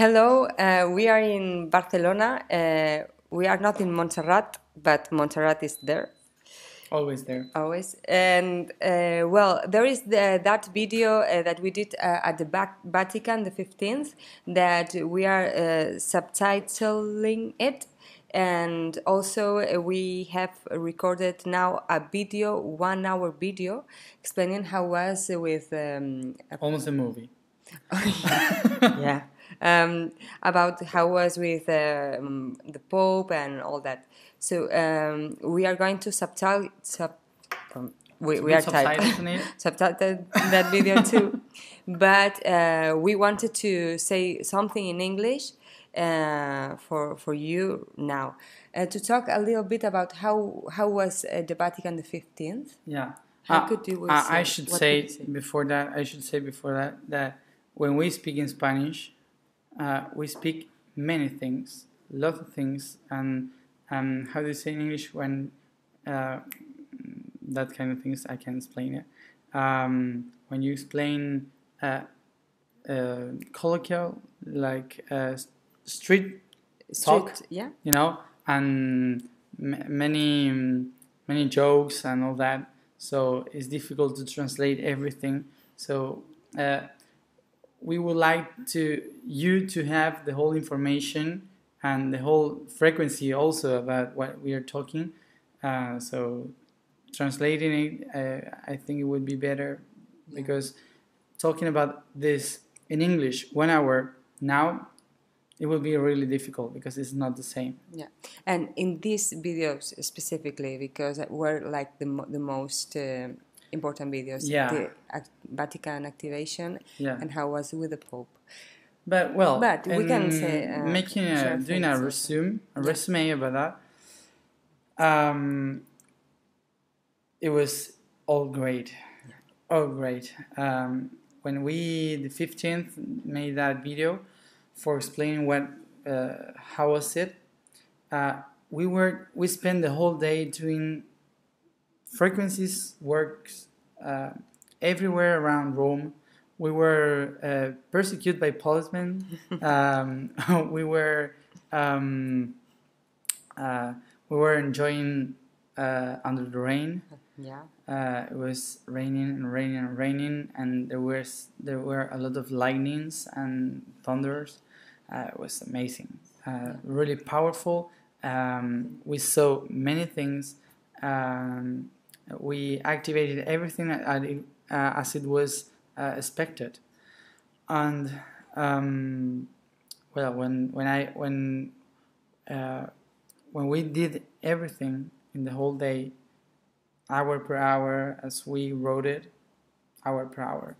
Hello, we are in Barcelona. We are not in Montserrat, but Montserrat is there. Always there. Always. And well, there is that video that we did at the Vatican the 15th that we are subtitling it. And also we have recorded now a video, 1 hour video, explaining how was with... Almost a movie. yeah. About how was with the Pope and all that. So we are going to we are subtitle that video too, but we wanted to say something in English for you now to talk a little bit about how was the Vatican the 15th. Yeah. How could you? I should say before that. That when we speak in Spanish, we speak many things, lots of things, and how do you say in English when that kind of things? I can explain it. When you explain colloquial, like street talk, yeah, you know, and many jokes and all that. So it's difficult to translate everything. So we would like you to have the whole information and the whole frequency also about what we are talking. So translating it, I think it would be better, because talking about this in English 1 hour now, it will be really difficult because it's not the same. Yeah, and in these videos specifically, because we're like the most important videos, the Vatican Activation, and how was with the Pope. But we can say doing a resume about that. It was all great, all great. When we the 15th made that video for explaining how was it, we spent the whole day doing frequencies works everywhere around Rome. We were persecuted by policemen. We were enjoying under the rain. Yeah. It was raining and raining and raining, and there were a lot of lightnings and thunders. It was amazing, really powerful. We saw many things. We activated everything as it was expected, and when we did everything in the whole day, hour per hour, as we wrote it, hour per hour.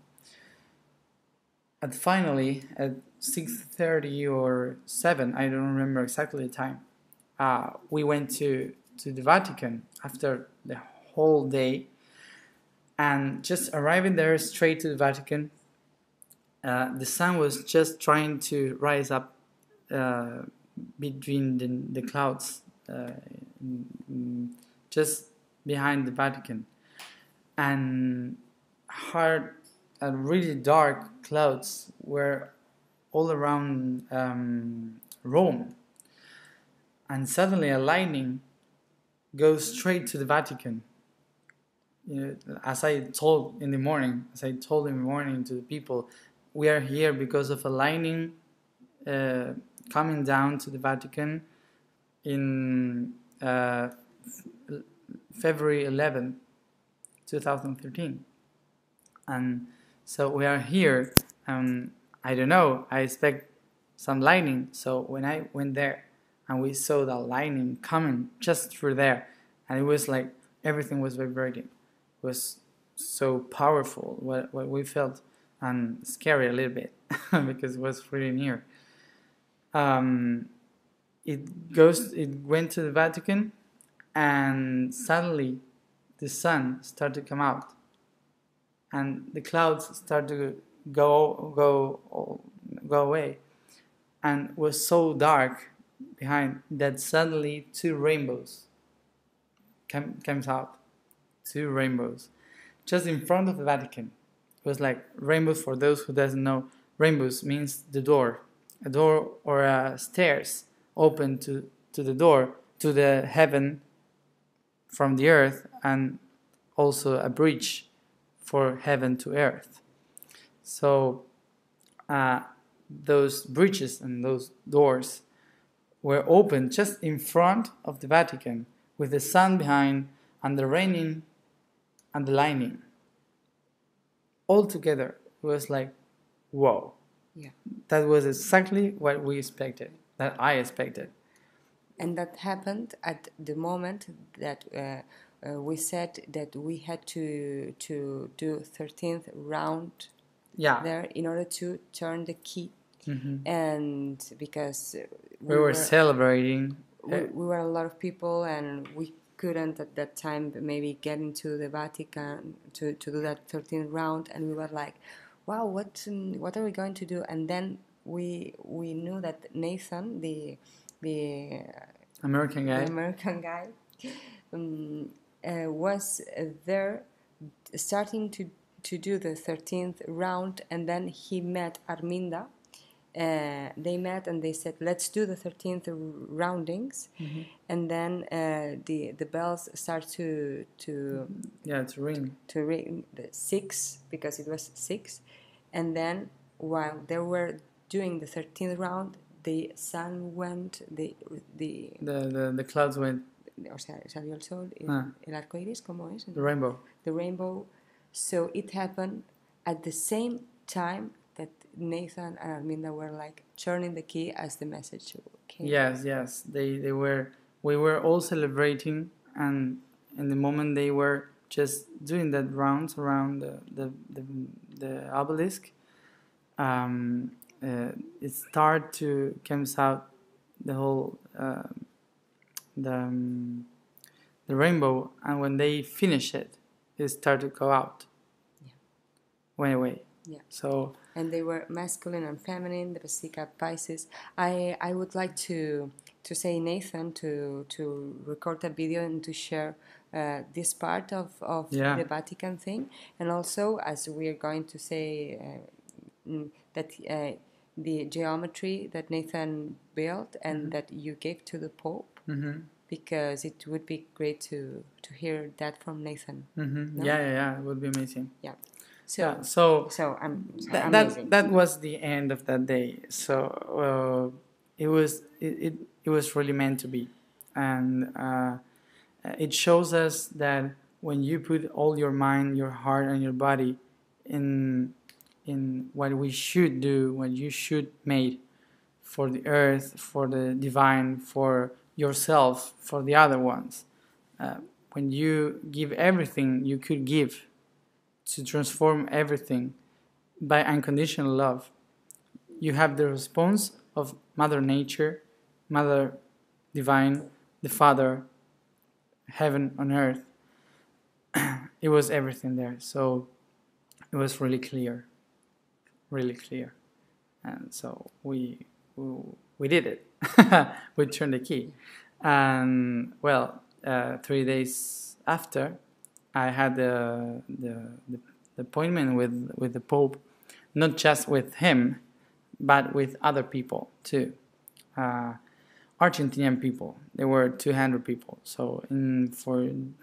And finally, at 6:30 or 7, I don't remember exactly the time, we went to the Vatican after the whole day, and just arriving there straight to the Vatican, the sun was just trying to rise up between the clouds, just behind the Vatican, and hard and really dark clouds were all around Rome, and suddenly a lightning goes straight to the Vatican. As I told in the morning to the people, we are here because of a lightning coming down to the Vatican in February 11, 2013. And so we are here, I don't know, I expect some lightning. So when I went there and we saw that lightning coming just through there, and it was like everything was vibrating. It was so powerful what we felt, and scary a little bit because it was really near. It went to the Vatican, and suddenly the sun started to come out, and the clouds started to go away, and it was so dark behind that suddenly 2 rainbows comes out. 2 rainbows just in front of the Vatican. It was like rainbows. For those who doesn't know, rainbows means the door. a door or stairs open to the door to the heaven from the earth, and also a bridge for heaven to earth. So those bridges and those doors were open just in front of the Vatican, with the sun behind and the raining and the lightning. All together, it was like, whoa. Yeah. That was exactly what we expected, that I expected. And that happened at the moment that we said that we had to do 13th round there in order to turn the key. Mm-hmm. And because we were celebrating. We were a lot of people, and we couldn't at that time maybe get into the Vatican to do that 13th round, and we were like, wow, what are we going to do? And then we knew that Nathan, the American guy, was there starting to do the 13th round, and then he met Arminda. They met and they said, let's do the 13th roundings. Mm-hmm. And then the bells start to ring the 6, because it was 6. And then while they were doing the 13th round, the sun went, the clouds went. O sea, salió el sol, el arco iris, ¿cómo es? The rainbow. The rainbow. So it happened at the same time that Nathan and Arminda were like turning the key as the message came. Yes. They were. We were all celebrating, and in the moment they were just doing that rounds around the obelisk, it started to comes out the whole the rainbow, and when they finish it started to go out. Yeah. Went away. Yeah. So. And they were masculine and feminine, the Basilica Pisces. I would like to say, Nathan, to record a video and to share this part of the Vatican thing. And also, as we are going to say, that the geometry that Nathan built and mm-hmm. that you gave to the Pope, mm-hmm. because it would be great to hear that from Nathan. Mm-hmm. No? Yeah, it would be amazing. Yeah. So that was the end of that day. So it was really meant to be, and it shows us that when you put all your mind, your heart, and your body in what we should do, what you should make for the earth, for the divine, for yourself, for the other ones, when you give everything you could give to transform everything by unconditional love, you have the response of Mother Nature, Mother Divine, the Father, heaven on earth. It was everything there. So it was really clear. And so we did it. We turned the key. And 3 days after, I had the appointment with the Pope, not just with him, but with other people too, Argentinian people. There were 200 people. So to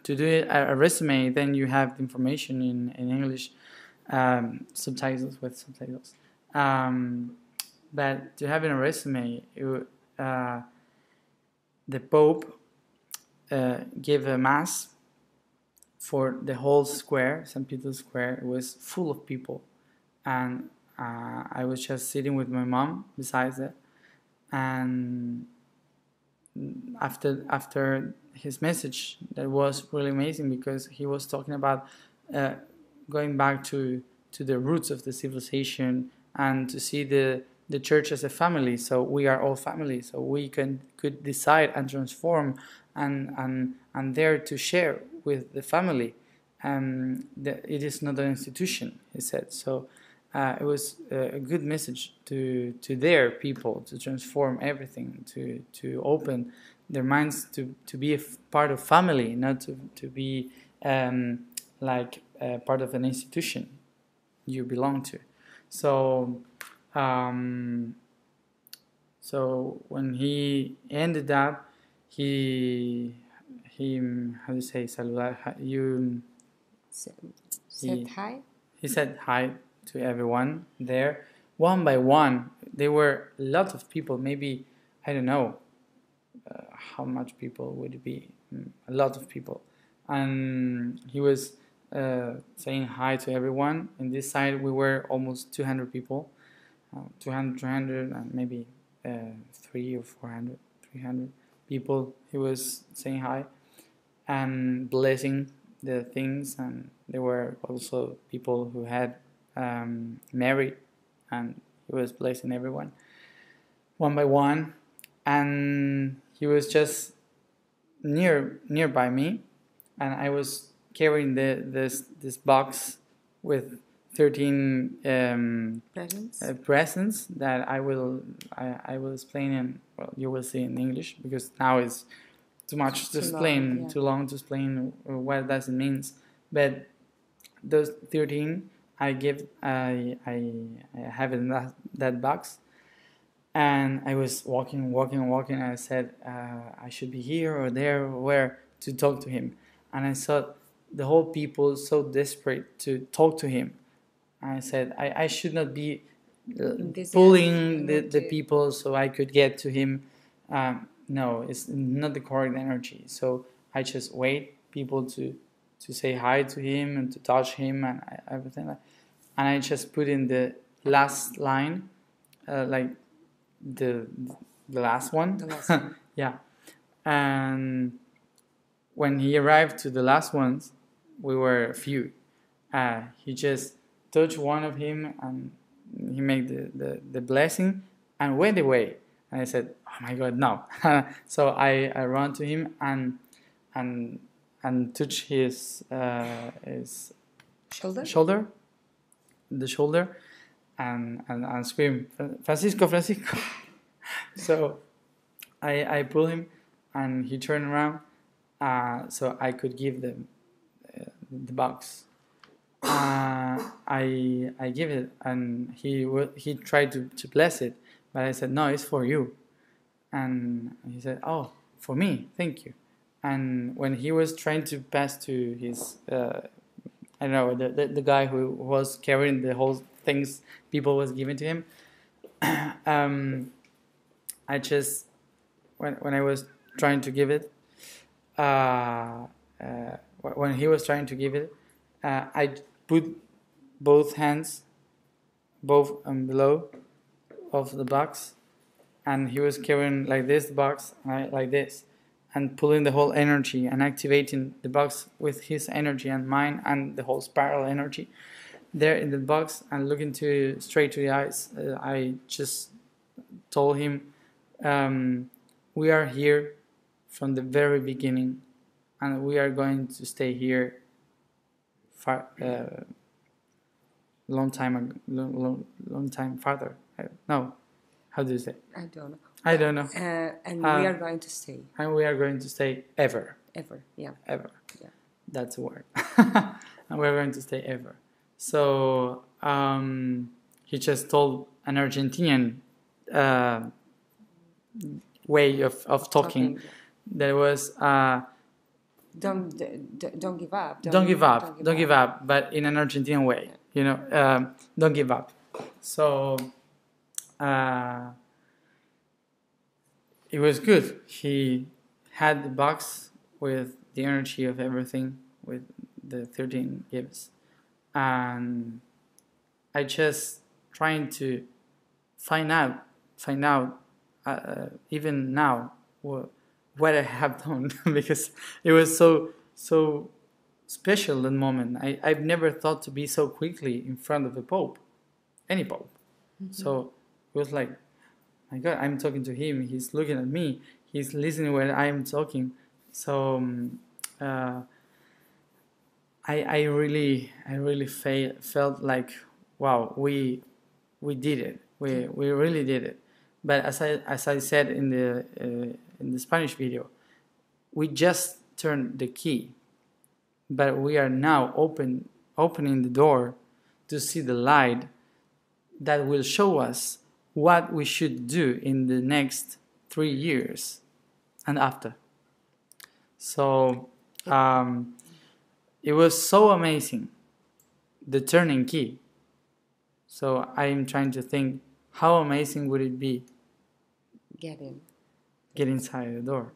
do a resume, then you have the information in English, subtitles. But to have in a resume, the Pope gave a mass for the whole square, St. Peter's Square. It was full of people, and I was just sitting with my mom besides it. And after his message, that was really amazing, because he was talking about going back to the roots of the civilization and to see the church as a family. So we are all family. So we could decide and transform and there to share with the family. It is not an institution, he said. So it was a good message to their people, to transform everything, to open their minds to be a part of family, not to be like part of an institution you belong to. So So when he ended up, he how do you say saludar? Said hi. He said hi to everyone there, one by one. There were a lot of people. Maybe I don't know how much people would it be. A lot of people, and he was saying hi to everyone. In this side, we were almost 200 people, 200, 300, and maybe 300 or 400, 300 people. He was saying hi and blessing the things, and there were also people who had married, and he was blessing everyone one by one, and he was just nearby me, and I was carrying this box with 13 presents that I will explain in, well, you will see in English, because now it's too much to explain, too long to explain what does it means. But those 13 I have in that box, and I was walking, and I said I should be here or there or where to talk to him, and I saw the whole people so desperate to talk to him. I said I should not be pulling the people so I could get to him. No, it's not the correct energy. So I just wait people to say hi to him and to touch him and everything. And I just put in the last line, like the last one. Yeah. And when he arrived to the last ones, we were a few. He just touched one of him and he made the blessing and went away. And I said, "Oh my God, no!" So I ran to him and touched his shoulder, and screamed, "Francisco, Francisco!" So I pulled him, and he turned around, so I could give them the box. I give it, and he tried to bless it, but I said, "No, it's for you." And he said, "Oh, for me, thank you." And when he was trying to pass to his, I don't know, the guy who was carrying the whole things people was giving to him, I just, when I was trying to give it, when he was trying to give it, I put both hands, both below of the box, and he was carrying like this box, like this, and pulling the whole energy and activating the box with his energy and mine and the whole spiral energy there in the box, and looking straight to the eyes. I just told him, we are here from the very beginning, and we are going to stay here far, long time farther. No, how do you say? I don't know. And we are going to stay. And we are going to stay ever. Ever, yeah. Ever. Yeah. That's a word. And we're going to stay ever. So he just told an Argentinian way of talking. That was don't give up. Don't give up, but in an Argentinian way. You know, don't give up. So it was good. He had the box with the energy of everything, with the 13 gifts, and I just trying to find out even now what I have done because it was so special that moment. I've never thought to be so quickly in front of the Pope, any Pope. Mm-hmm. So it was like, my God, I'm talking to him. He's looking at me. He's listening when I'm talking. So I really felt like, wow, we did it. We really did it. But as I said in the Spanish video, we just turned the key, but we are now opening the door to see the light that will show us what we should do in the next 3 years and after. So it was so amazing, the turning key. So I'm trying to think, how amazing would it be? Get inside the door.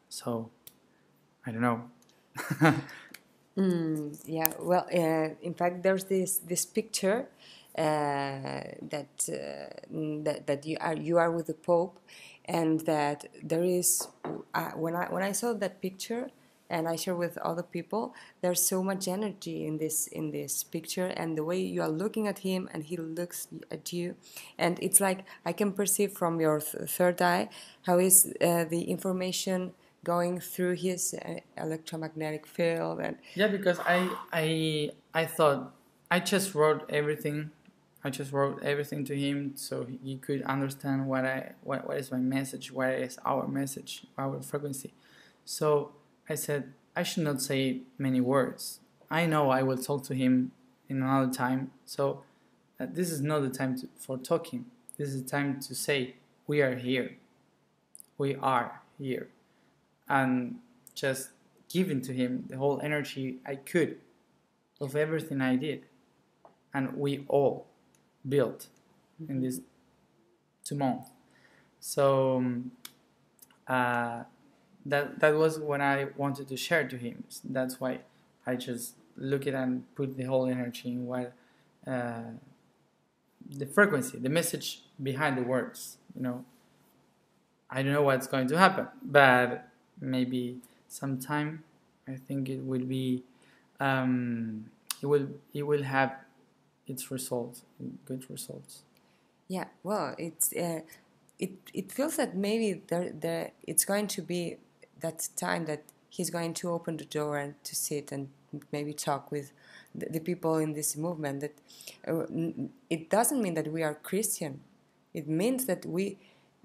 So, I don't know. Yeah, well, in fact, there's this picture that you are with the Pope, and that there is when I saw that picture and I share with other people, there's so much energy in this picture, and the way you are looking at him and he looks at you, and it's like I can perceive from your third eye how is the information going through his electromagnetic field. And yeah, because I thought I just wrote everything. I just wrote everything to him so he could understand what is my message, what is our message, our frequency. So I said I should not say many words. I know I will talk to him in another time. So this is not the time for talking. This is the time to say we are here. We are here. And just giving to him the whole energy I could of everything I did. And we all built in these 2 months. So that was what I wanted to share to him. That's why I just look at and put the whole energy in what the frequency, the message behind the words. I don't know what's going to happen, but maybe sometime I think it will be it will have its results, good results. Yeah, well, it feels that maybe there it's going to be that time that he's going to open the door and to sit and maybe talk with the people in this movement. That it doesn't mean that we are Christian. It means that we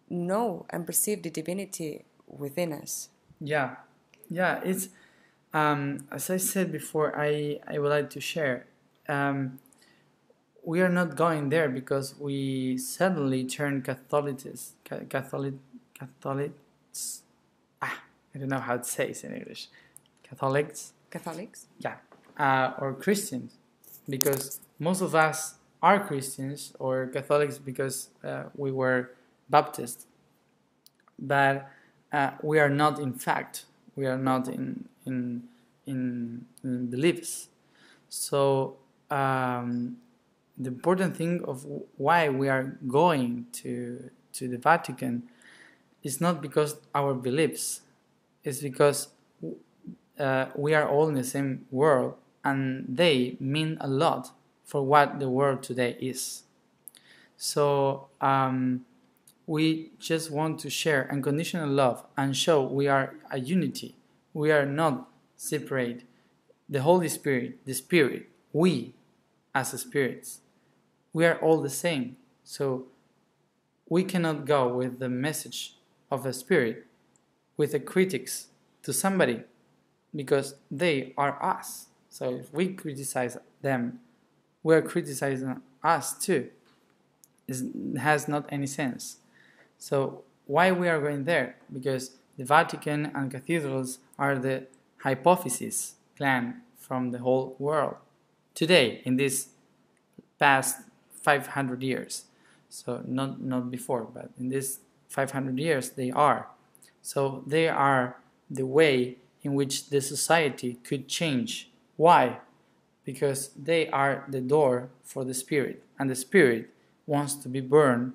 know and perceive the divinity within us. Yeah, it's as I said before, I would like to share. We are not going there because we suddenly turn Catholics. I don't know how to say it in English. Catholics. Yeah, or Christians, because most of us are Christians or Catholics because we were Baptist, but we are not in fact. We are not in beliefs. So the important thing of why we are going to the Vatican is not because our beliefs. It's because we are all in the same world, and they mean a lot for what the world today is. So we just want to share unconditional love and show we are a unity. We are not separate. The Holy Spirit, the Spirit, we as spirits, we are all the same. So we cannot go with the message of a spirit with the critics to somebody, because they are us. So if we criticize them, we are criticizing us too. It has not any sense. So why we are going there? Because the Vatican and cathedrals are the hypothesis plan from the whole world today, in this past 500 years. So not before, but in this 500 years they are. So they are the way in which the society could change. Why? Because they are the door for the spirit, and the spirit wants to be born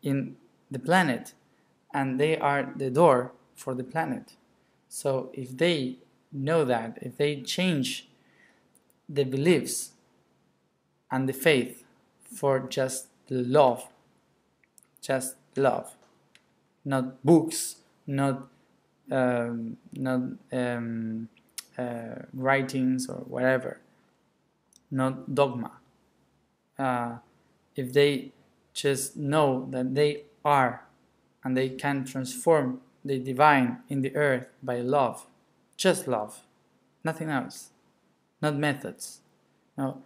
in the planet, and they are the door for the planet. So if they know that, if they change the beliefs and the faith for just love, not books, not writings or whatever, not dogma. If they just know that they are and they can transform the divine in the earth by love, just love, nothing else, not methods. No,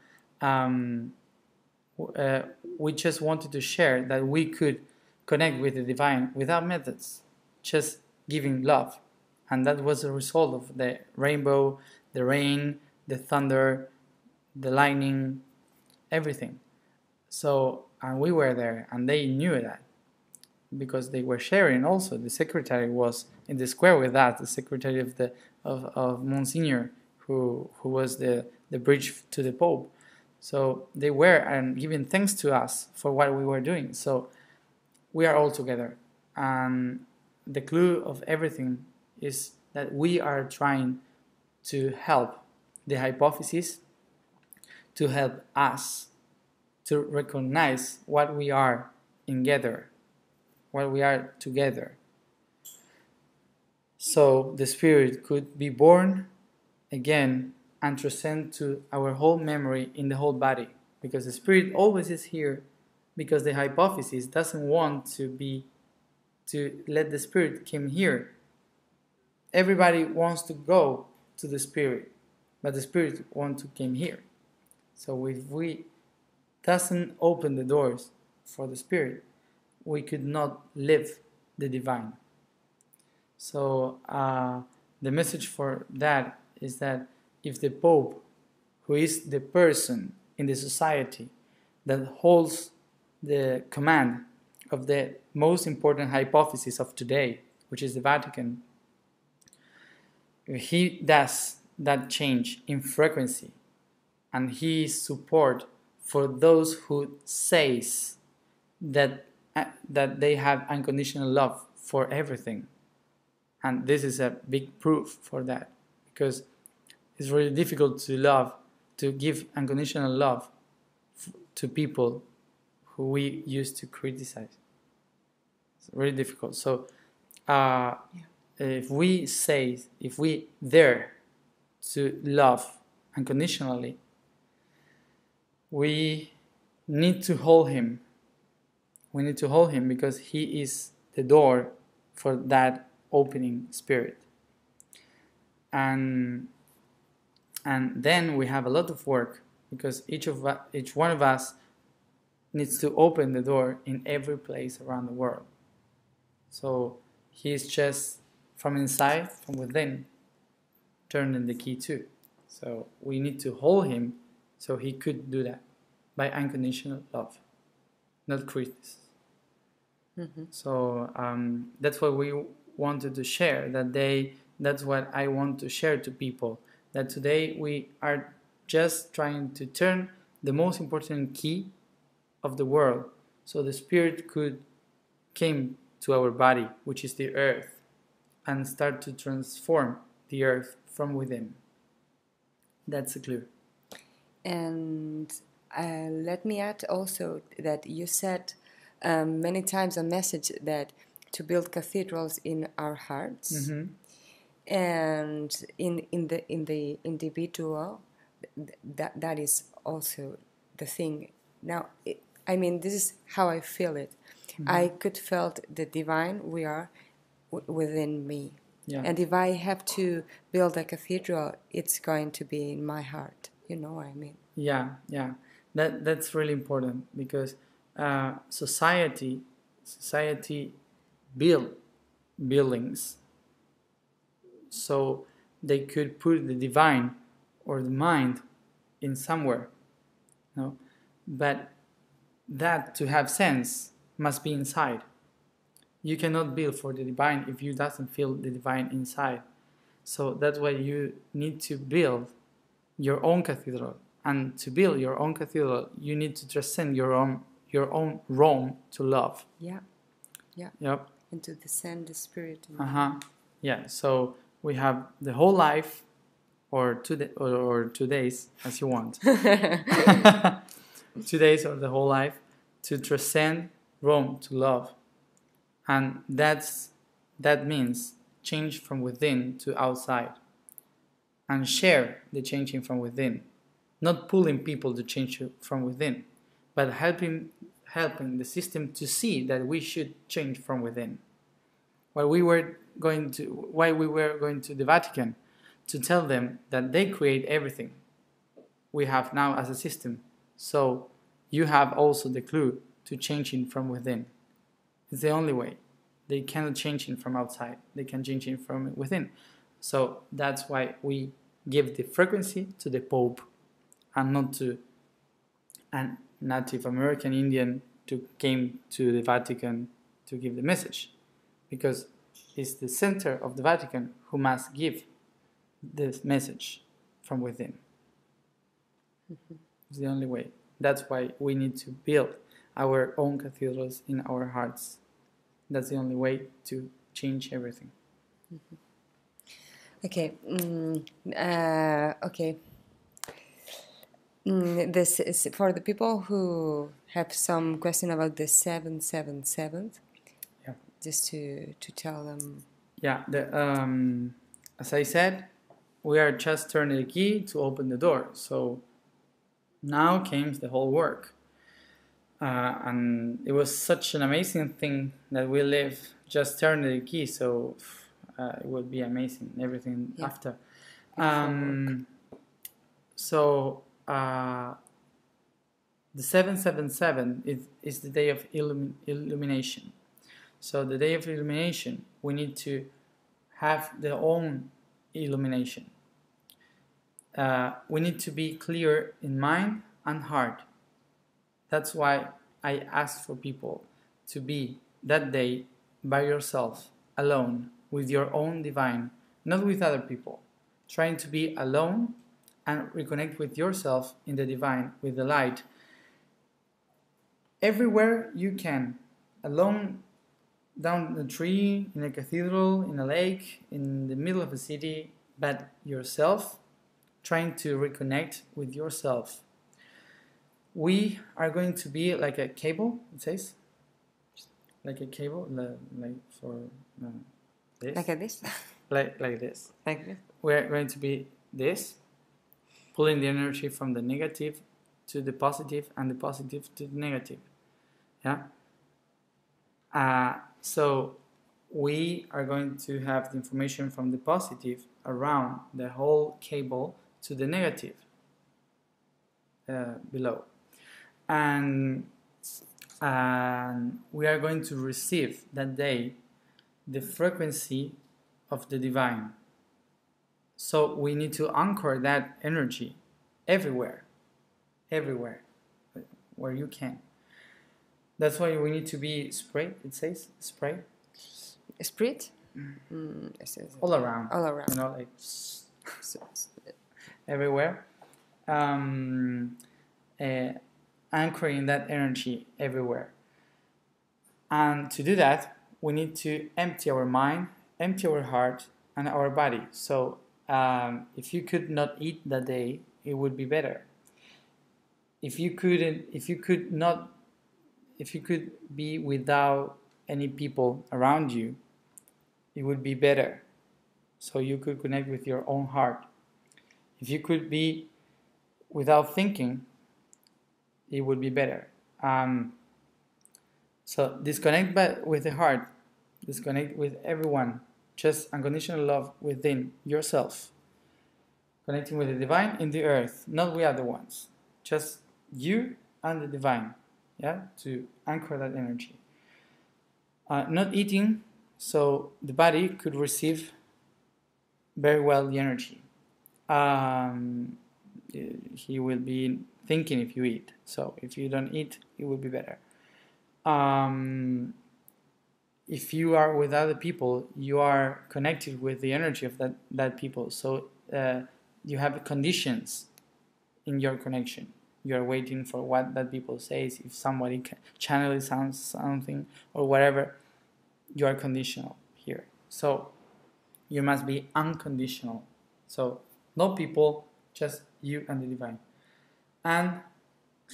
we just wanted to share that we could connect with the divine without methods, just giving love. And that was the result of the rainbow, the rain, the thunder, the lightning, everything. So, and we were there, and they knew that because they were sharing also. The secretary was in the square with us, the secretary of Monsignor, who was the bridge to the Pope. So they were and giving thanks to us for what we were doing. So we are all together. And the clue of everything is that we are trying to help the hypothesis, to help us to recognize what we are together. What we are together. So the spirit could be born again and transcend to our whole memory in the whole body, because the spirit always is here, because the hypothesis doesn't want to let the spirit come here. Everybody wants to go to the spirit, but the spirit wants to come here. So if we doesn't open the doors for the spirit, we could not live the divine. So the message for that is that if the Pope, who is the person in the society that holds the command of the most important hypothesis of today, which is the Vatican, if he does that change in frequency, and he is support for those who says that they have unconditional love for everything. And this is a big proof for that, because it's really difficult to give unconditional love to people who we used to criticize. It's really difficult. So if we dare to love unconditionally, we need to hold him. We need to hold him because he is the door for that opening spirit. And then we have a lot of work, because each one of us needs to open the door in every place around the world. So he is just from inside, from within, turning the key too. So we need to hold him so he could do that by unconditional love, not criticism. Mm-hmm. So that's what we wanted to share that day. That's what I want to share to people, that today we are just trying to turn the most important key of the world so the spirit could come to our body, which is the earth, and start to transform the earth from within. That's the clue. And let me add also that you said many times a message that to build cathedrals in our hearts, mm-hmm. and in the individual, that is also the thing. Now, this is how I feel it. Mm-hmm. I could felt the divine we are within me. Yeah. And if I have to build a cathedral, it's going to be in my heart. You know what I mean? Yeah. That's really important, because society build buildings so they could put the divine or the mind in somewhere. No? But that, to have sense, must be inside. You cannot build for the divine if you doesn't feel the divine inside. So that's why you need to build your own cathedral. And to build your own cathedral, you need to transcend your own Rome to love. Yeah. Yep. And to descend the spirit. Yeah. So we have the whole life, or 2 days, as you want. 2 days or the whole life to transcend Rome to love. And that means change from within to outside, and share the changing from within, not pulling people to change from within, but helping the system to see that we should change from within. While we were going to the Vatican to tell them that they create everything we have now as a system. So you have also the clue to change it from within. It's the only way. They cannot change it from outside. They can change it from within. So that's why we give the frequency to the Pope and not to a Native American Indian to came to the Vatican to give the message. Because it's the center of the Vatican who must give this message from within. It's the only way. That's why we need to build our own cathedrals in our hearts. That's the only way to change everything. Okay. Okay. This is for the people who have some question about the 777. Yeah. Just to tell them. Yeah. As I said, we are just turning the key to open the door. So now came the whole work. And it was such an amazing thing that we live just turning the key, so it would be amazing everything after. So the 777 is the day of illumination. So the day of illumination, we need to have their own illumination. We need to be clear in mind and heart. That's why I ask for people to be that day by yourself, alone, with your own divine, not with other people. Trying to be alone and reconnect with yourself in the divine, with the light. Everywhere you can, alone, down the tree, in a cathedral, in a lake, in the middle of a city, but yourself, trying to reconnect with yourself. We are going to be like a cable, it says. Like a cable, like for this. Like this? Like this. Like this? We're going to be this, pulling the energy from the negative to the positive and the positive to the negative. Yeah? So we are going to have the information from the positive around the whole cable to the negative below. And we are going to receive that day the frequency of the divine. So we need to anchor that energy everywhere where you can. That's why we need to be spray. It says spray. Spirit? All around. All around. You know, like everywhere. Anchoring that energy everywhere. And to do that, we need to empty our mind, empty our heart, and our body. So if you could not eat that day, it would be better. If you could be without any people around you, it would be better. So you could connect with your own heart. If you could be without thinking, it would be better. So disconnect with the heart, disconnect with everyone, just unconditional love within yourself. Connecting with the divine in the earth, not with other ones. Just you and the divine, yeah, to anchor that energy. Not eating, so the body could receive very well the energy. He will be thinking if you eat. So if you don't eat, it will be better. If you are with other people, you are connected with the energy of that people. So you have conditions in your connection. You are waiting for what that people says. If somebody channels something or whatever, you are conditional here. So you must be unconditional. So no people, just you and the divine. And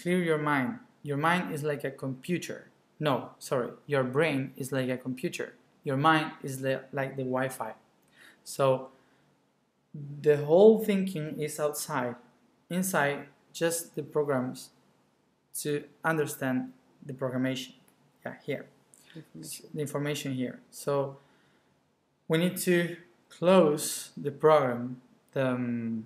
clear your mind. Your mind is like a computer. No, sorry. Your brain is like a computer. Your mind is like the Wi-Fi. So the whole thinking is outside. Inside, just the programs to understand the programmation. Yeah, here. The information here. So we need to close the program, the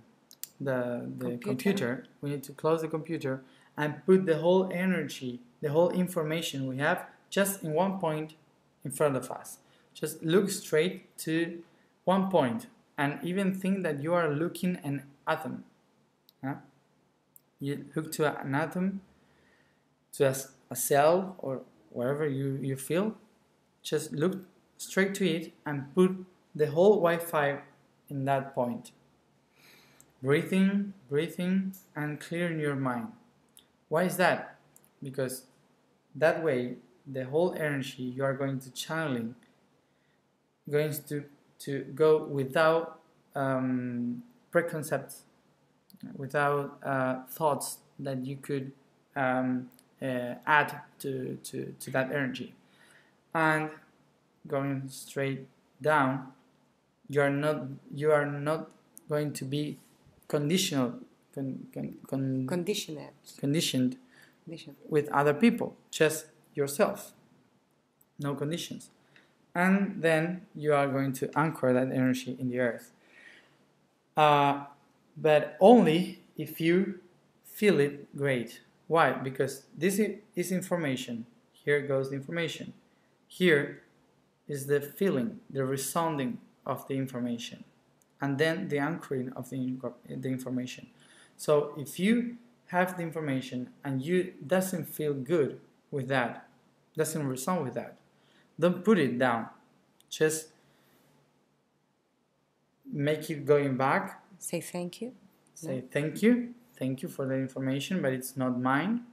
computer. We need to close the computer and put the whole energy, the whole information we have just in one point in front of us. Just look straight to one point and even think that you are looking an atom. You look to an atom, to a cell, or wherever you feel. Just look straight to it and put the whole Wi-Fi in that point. Breathing, and clearing your mind. Why is that? Because that way, the whole energy you are going to channeling, going to go without preconcepts, without thoughts that you could add to that energy. And going straight down, you are not going to be conditioned with other people, just yourself, no conditions. And then you are going to anchor that energy in the earth, but only if you feel it great. Why? Because this is information. Here goes the information. Here is the feeling, the resounding of the information, and then the anchoring of the information. So if you have the information and you doesn't feel good with that, doesn't resound with that, don't put it down. Just make it going back. Say thank you. Say thank you. Thank you for the information, but it's not mine.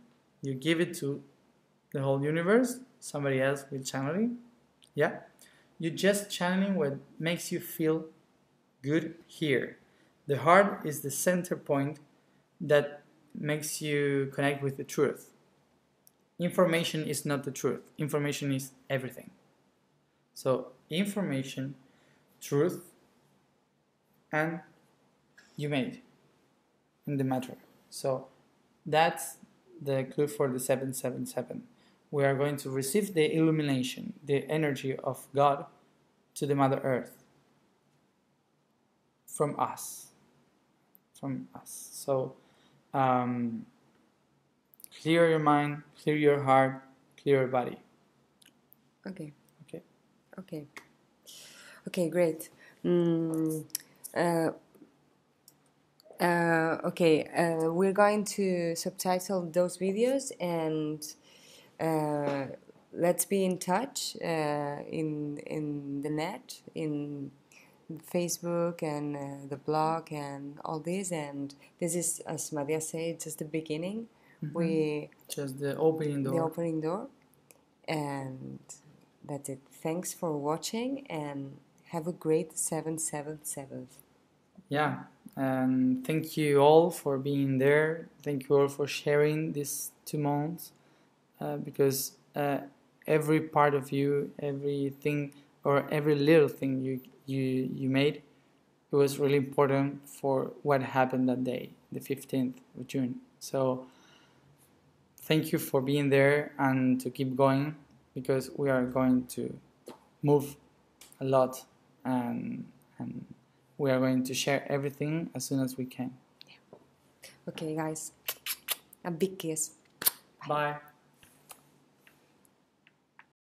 You give it to the whole universe. Somebody else will channel it. Yeah. You're just channeling what makes you feel good here. The heart is the center point that makes you connect with the truth. Information is not the truth. Information is everything. So information, truth, and you made in the matter. So that's the clue for the 777. We are going to receive the illumination, the energy of God to the Mother Earth from us. So clear your mind, clear your heart, clear your body. Okay, great. We're going to subtitle those videos, and let's be in touch in the net, in Facebook and the blog and all this. And this is, as Matías said, just the beginning. Just the opening door. The opening door. And that's it. Thanks for watching, and have a great 777. Yeah, and thank you all for being there. Thank you all for sharing these 2 months, because every part of you, everything, or every little thing you made, it was really important for what happened that day, the 15th of June. So thank you for being there, and to keep going, because we are going to move a lot, and we are going to share everything as soon as we can. Okay, guys, a big kiss. Bye.